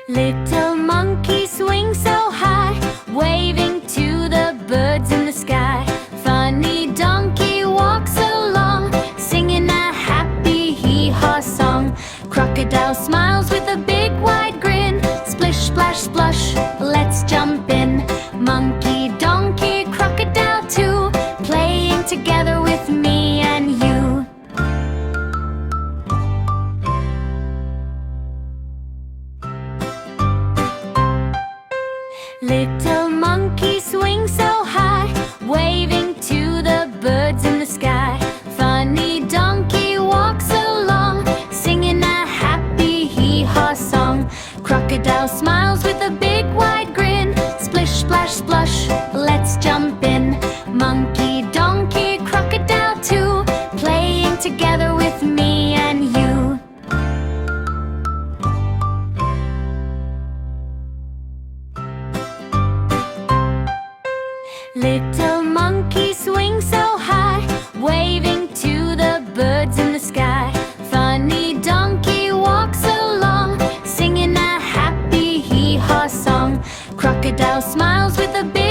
Little monkey swings so high, waving to the birds in the sky. Funny donkey walks along, singing a happy hee-haw song. Crocodile smiles with a big wide grin. Splish, splash, splush, let's jump in. Monkey, donkey, crocodile too, playing together with me and you. Little monkey swings so high, waving to the birds in the sky. Funny donkey walks along, singing a happy hee-haw song. Crocodile smiles with a big wide grin. Splish, splash, splush, let's jump in. Monkey, donkey, crocodile too, playing together with me and you. Little monkey swings so high, waving to the birds in the sky. Funny donkey walks along, singing a happy hee-haw song. Crocodile smiles with a big